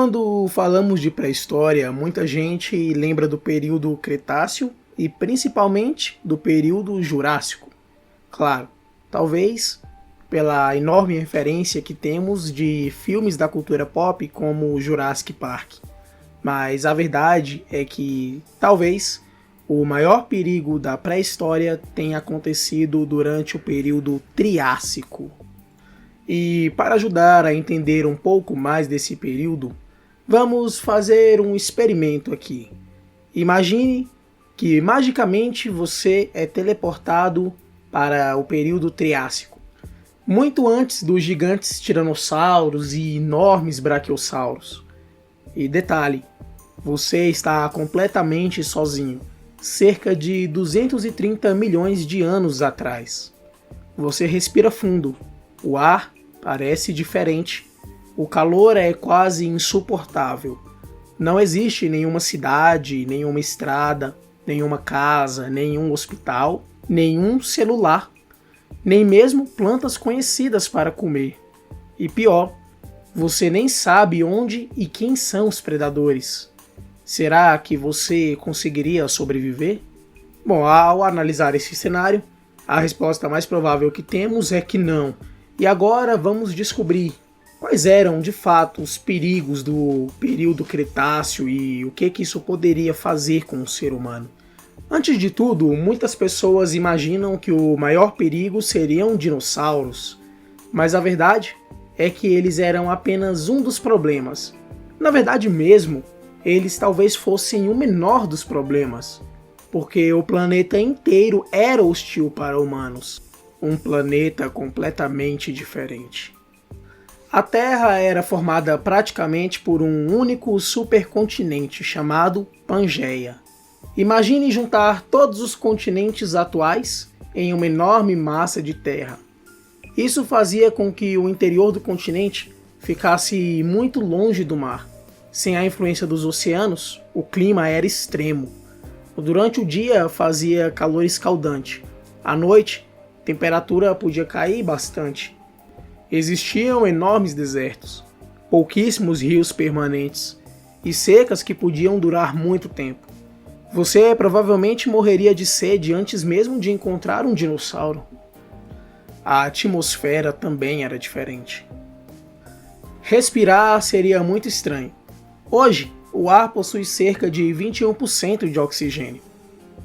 Quando falamos de pré-história, muita gente lembra do período Cretáceo e principalmente do período Jurássico. Claro, talvez pela enorme referência que temos de filmes da cultura pop como Jurassic Park. Mas a verdade é que talvez o maior perigo da pré-história tenha acontecido durante o período Triássico. E para ajudar a entender um pouco mais desse período, vamos fazer um experimento aqui. Imagine que magicamente você é teleportado para o período Triássico, muito antes dos gigantes tiranossauros e enormes braquiossauros. E detalhe, você está completamente sozinho, cerca de 230 milhões de anos atrás. Você respira fundo, o ar parece diferente, o calor é quase insuportável. Não existe nenhuma cidade, nenhuma estrada, nenhuma casa, nenhum hospital, nenhum celular, nem mesmo plantas conhecidas para comer. E pior, você nem sabe onde e quem são os predadores. Será que você conseguiria sobreviver? Bom, ao analisar esse cenário, a resposta mais provável que temos é que não. E agora vamos descobrir quais eram de fato os perigos do período Cretáceo e o que isso poderia fazer com o ser humano. Antes de tudo, muitas pessoas imaginam que o maior perigo seriam dinossauros, mas a verdade é que eles eram apenas um dos problemas. Na verdade mesmo, eles talvez fossem o menor dos problemas, porque o planeta inteiro era hostil para humanos. Um planeta completamente diferente. A Terra era formada praticamente por um único supercontinente chamado Pangeia. Imagine juntar todos os continentes atuais em uma enorme massa de terra. Isso fazia com que o interior do continente ficasse muito longe do mar. Sem a influência dos oceanos, o clima era extremo. Durante o dia fazia calor escaldante. À noite, a temperatura podia cair bastante. Existiam enormes desertos, pouquíssimos rios permanentes e secas que podiam durar muito tempo. Você provavelmente morreria de sede antes mesmo de encontrar um dinossauro. A atmosfera também era diferente. Respirar seria muito estranho. Hoje, o ar possui cerca de 21% de oxigênio.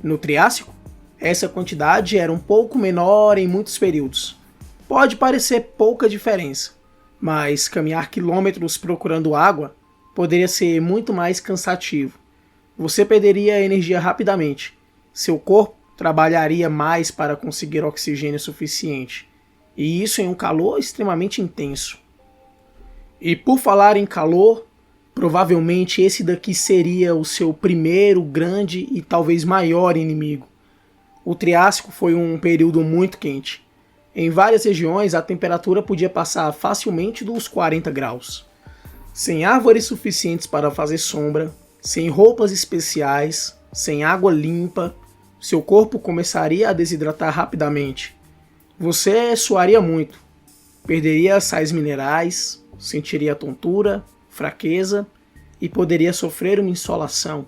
No Triássico, essa quantidade era um pouco menor em muitos períodos. Pode parecer pouca diferença, mas caminhar quilômetros procurando água poderia ser muito mais cansativo. Você perderia energia rapidamente. Seu corpo trabalharia mais para conseguir oxigênio suficiente, e isso em um calor extremamente intenso. E por falar em calor, provavelmente esse daqui seria o seu primeiro grande e talvez maior inimigo. O Triássico foi um período muito quente. Em várias regiões, a temperatura podia passar facilmente dos 40 graus. Sem árvores suficientes para fazer sombra, sem roupas especiais, sem água limpa, seu corpo começaria a desidratar rapidamente. Você suaria muito, perderia sais minerais, sentiria tontura, fraqueza e poderia sofrer uma insolação.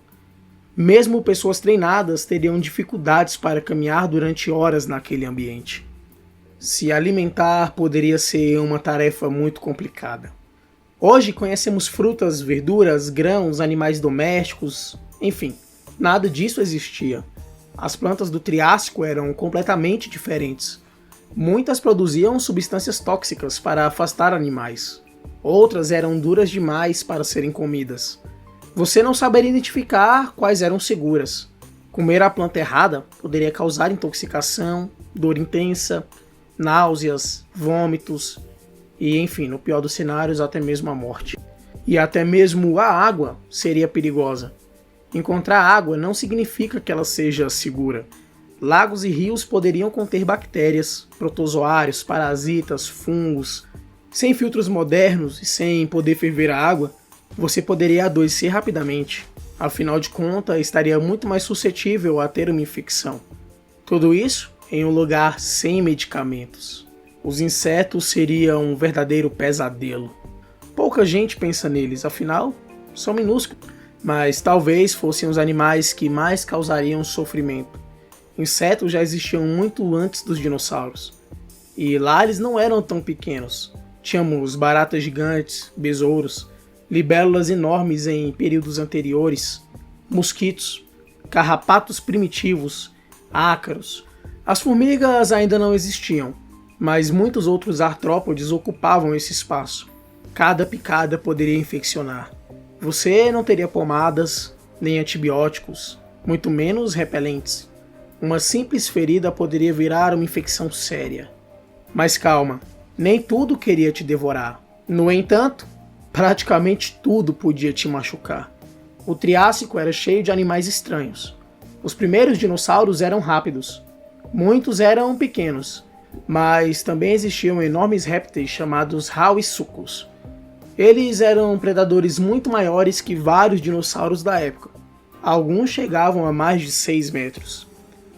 Mesmo pessoas treinadas teriam dificuldades para caminhar durante horas naquele ambiente. Se alimentar poderia ser uma tarefa muito complicada. Hoje conhecemos frutas, verduras, grãos, animais domésticos, enfim, nada disso existia. As plantas do Triássico eram completamente diferentes. Muitas produziam substâncias tóxicas para afastar animais. Outras eram duras demais para serem comidas. Você não saberia identificar quais eram seguras. Comer a planta errada poderia causar intoxicação, dor intensa, náuseas, vômitos e, enfim, no pior dos cenários, até mesmo a morte. E até mesmo a água seria perigosa. Encontrar água não significa que ela seja segura. Lagos e rios poderiam conter bactérias, protozoários, parasitas, fungos. Sem filtros modernos e sem poder ferver a água, você poderia adoecer rapidamente. Afinal de contas, estaria muito mais suscetível a ter uma infecção. Tudo isso em um lugar sem medicamentos. Os insetos seriam um verdadeiro pesadelo. Pouca gente pensa neles, afinal, são minúsculos. Mas talvez fossem os animais que mais causariam sofrimento. Insetos já existiam muito antes dos dinossauros. E lá eles não eram tão pequenos. Tínhamos baratas gigantes, besouros, libélulas enormes em períodos anteriores, mosquitos, carrapatos primitivos, ácaros. As formigas ainda não existiam, mas muitos outros artrópodes ocupavam esse espaço. Cada picada poderia infeccionar. Você não teria pomadas, nem antibióticos, muito menos repelentes. Uma simples ferida poderia virar uma infecção séria. Mas calma, nem tudo queria te devorar. No entanto, praticamente tudo podia te machucar. O Triássico era cheio de animais estranhos. Os primeiros dinossauros eram rápidos. Muitos eram pequenos, mas também existiam enormes répteis chamados rauisucos. Eles eram predadores muito maiores que vários dinossauros da época. Alguns chegavam a mais de 6 metros.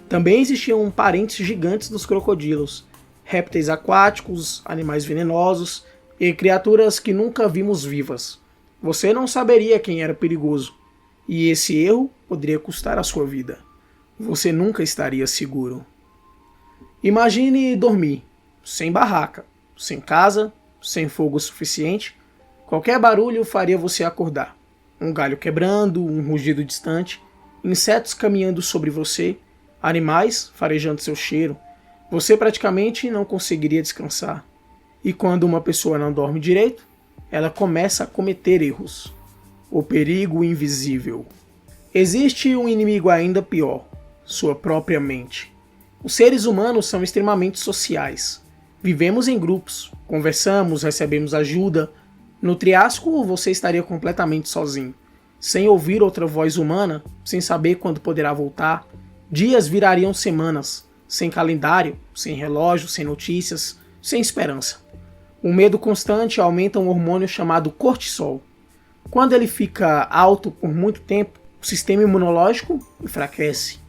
Também existiam parentes gigantes dos crocodilos, répteis aquáticos, animais venenosos e criaturas que nunca vimos vivas. Você não saberia quem era perigoso, e esse erro poderia custar a sua vida. Você nunca estaria seguro. Imagine dormir, sem barraca, sem casa, sem fogo suficiente. Qualquer barulho faria você acordar. Um galho quebrando, um rugido distante, insetos caminhando sobre você, animais farejando seu cheiro. Você praticamente não conseguiria descansar. E quando uma pessoa não dorme direito, ela começa a cometer erros. O perigo invisível. Existe um inimigo ainda pior, sua própria mente. Os seres humanos são extremamente sociais. Vivemos em grupos, conversamos, recebemos ajuda. No Triássico você estaria completamente sozinho, sem ouvir outra voz humana, sem saber quando poderá voltar. Dias virariam semanas, sem calendário, sem relógio, sem notícias, sem esperança. O medo constante aumenta um hormônio chamado cortisol. Quando ele fica alto por muito tempo, o sistema imunológico enfraquece.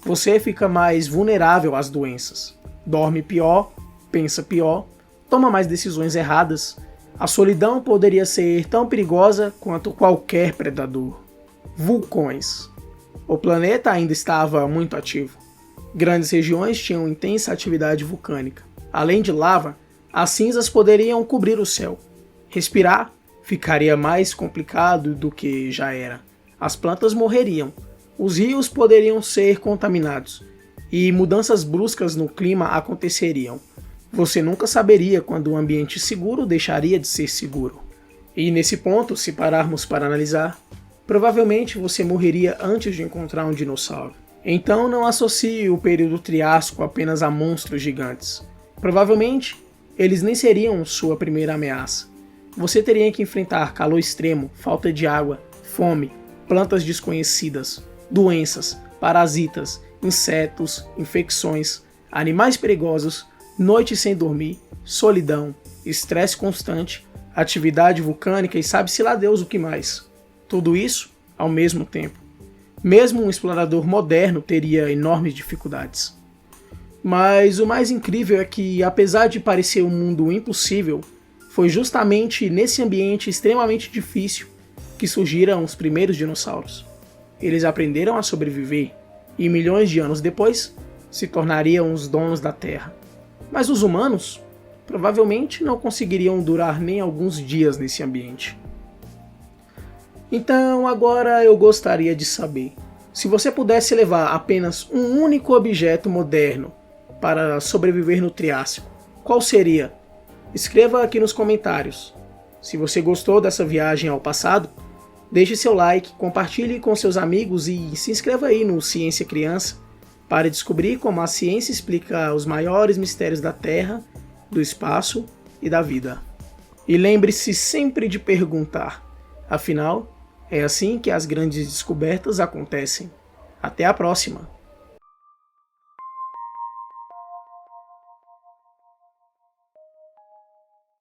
Você fica mais vulnerável às doenças. Dorme pior, pensa pior, toma mais decisões erradas. A solidão poderia ser tão perigosa quanto qualquer predador. Vulcões. O planeta ainda estava muito ativo. Grandes regiões tinham intensa atividade vulcânica. Além de lava, as cinzas poderiam cobrir o céu. Respirar ficaria mais complicado do que já era. As plantas morreriam. Os rios poderiam ser contaminados. E mudanças bruscas no clima aconteceriam. Você nunca saberia quando um ambiente seguro deixaria de ser seguro. E nesse ponto, se pararmos para analisar, provavelmente você morreria antes de encontrar um dinossauro. Então não associe o período Triássico apenas a monstros gigantes. Provavelmente, eles nem seriam sua primeira ameaça. Você teria que enfrentar calor extremo, falta de água, fome, plantas desconhecidas, doenças, parasitas, insetos, infecções, animais perigosos, noites sem dormir, solidão, estresse constante, atividade vulcânica e sabe-se lá Deus o que mais. Tudo isso ao mesmo tempo. Mesmo um explorador moderno teria enormes dificuldades. Mas o mais incrível é que, apesar de parecer um mundo impossível, foi justamente nesse ambiente extremamente difícil que surgiram os primeiros dinossauros. Eles aprenderam a sobreviver e milhões de anos depois se tornariam os donos da Terra. Mas os humanos provavelmente não conseguiriam durar nem alguns dias nesse ambiente. Então agora eu gostaria de saber, se você pudesse levar apenas um único objeto moderno para sobreviver no Triássico, qual seria? Escreva aqui nos comentários. Se você gostou dessa viagem ao passado, deixe seu like, compartilhe com seus amigos e se inscreva aí no Ciência Criança para descobrir como a ciência explica os maiores mistérios da Terra, do espaço e da vida. E lembre-se sempre de perguntar, afinal, é assim que as grandes descobertas acontecem. Até a próxima!